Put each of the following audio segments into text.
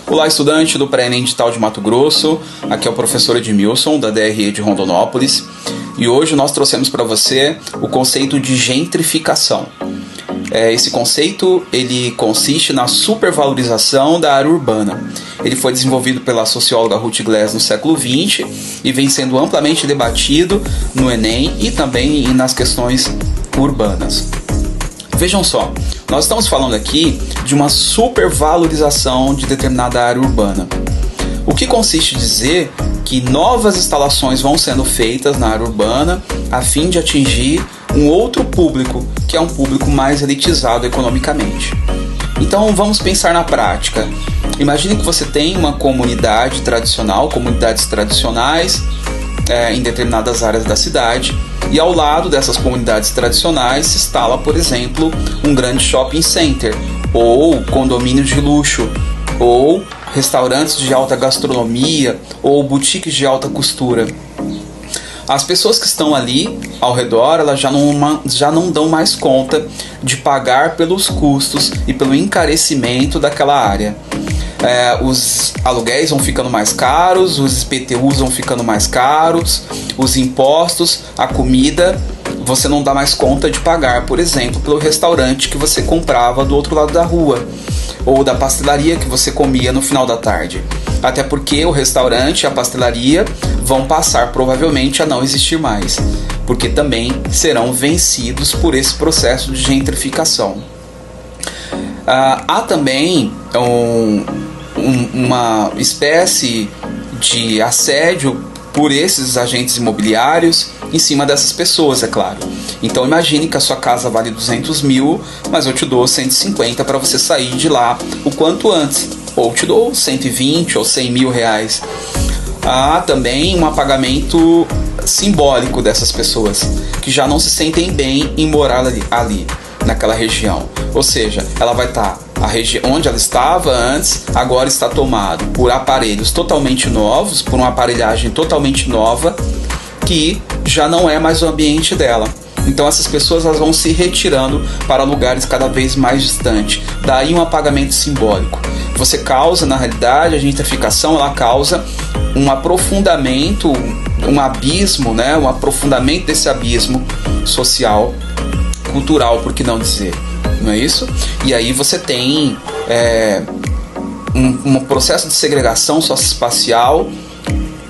Olá, estudante do Pré-ENEM Digital de Mato Grosso, aqui é o professor Edmilson, da DRE de Rondonópolis, e hoje nós trouxemos para você o conceito de gentrificação. Esse conceito ele consiste na supervalorização da área urbana. Ele foi desenvolvido pela socióloga Ruth Glass no século XX e vem sendo amplamente debatido no Enem e também nas questões urbanas. Vejam só, nós estamos falando aqui de uma supervalorização de determinada área urbana. O que consiste em dizer que novas instalações vão sendo feitas na área urbana a fim de atingir um outro público, que é um público mais elitizado economicamente. Então vamos pensar na prática. Imagine que você tem uma comunidade tradicional, comunidades tradicionais em determinadas áreas da cidade, e ao lado dessas comunidades tradicionais se instala, por exemplo, um grande shopping center, ou condomínios de luxo, ou restaurantes de alta gastronomia, ou boutiques de alta costura. As pessoas que estão ali ao redor, elas já não dão mais conta de pagar pelos custos e pelo encarecimento daquela área. Os aluguéis vão ficando mais caros, os IPTUs vão ficando mais caros, os impostos, a comida, você não dá mais conta de pagar, por exemplo, pelo restaurante que você comprava do outro lado da rua, ou da pastelaria que você comia no final da tarde. Até porque o restaurante e a pastelaria vão passar provavelmente a não existir mais, porque também serão vencidos por esse processo de gentrificação. Há também uma espécie de assédio por esses agentes imobiliários em cima dessas pessoas, é claro. Então imagine que a sua casa vale 200 mil, mas eu te dou 150 para você sair de lá o quanto antes, ou te dou 120 ou 100 mil reais. Há também um apagamento simbólico dessas pessoas, que já não se sentem bem em morar ali naquela região. Ou seja, ela vai estar, a região onde ela estava antes, agora está tomado por aparelhos totalmente novos, por uma aparelhagem totalmente nova, que já não é mais o ambiente dela. Então essas pessoas elas vão se retirando para lugares cada vez mais distantes. Daí um apagamento simbólico. Você causa, na realidade, a gentrificação ela causa um aprofundamento, um abismo, né? Um aprofundamento desse abismo social, cultural, por que não dizer, não é isso? E aí você tem um processo de segregação socioespacial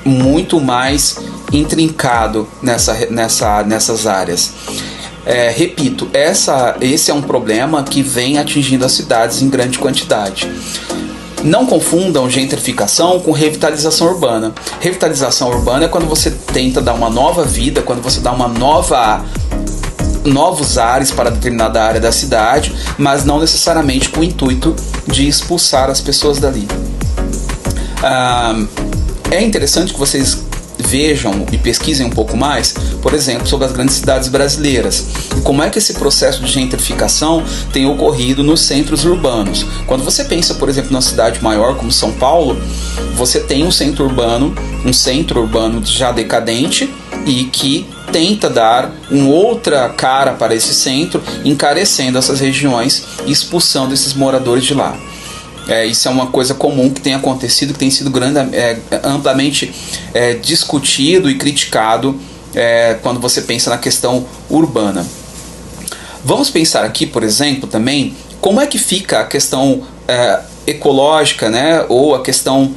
muito mais intrincado nessas áreas. Repito, esse é um problema que vem atingindo as cidades em grande quantidade. Não confundam gentrificação com revitalização urbana. Revitalização urbana é quando você tenta dar uma nova vida, quando você dá novos ares para determinada área da cidade, mas não necessariamente com o intuito de expulsar as pessoas dali. É interessante que vocês vejam e pesquisem um pouco mais, por exemplo, sobre as grandes cidades brasileiras e como é que esse processo de gentrificação tem ocorrido nos centros urbanos. Quando você pensa, por exemplo, numa cidade maior como São Paulo, você tem um centro urbano já decadente e que tenta dar uma outra cara para esse centro, encarecendo essas regiões e expulsando esses moradores de lá. Isso é uma coisa comum que tem acontecido, que tem sido amplamente discutido e criticado quando você pensa na questão urbana. Vamos pensar aqui, por exemplo, também, como é que fica a questão ecológica, né? Ou a questão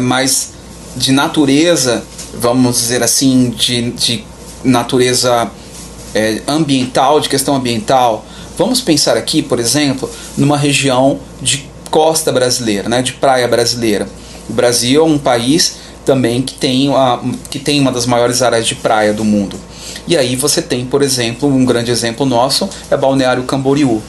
mais de natureza, vamos dizer assim, de natureza ambiental, de questão ambiental. Vamos pensar aqui, por exemplo, numa região de costa brasileira, né, de praia brasileira. O Brasil é um país também que tem uma das maiores áreas de praia do mundo. E aí você tem, por exemplo, um grande exemplo nosso é Balneário Camboriú.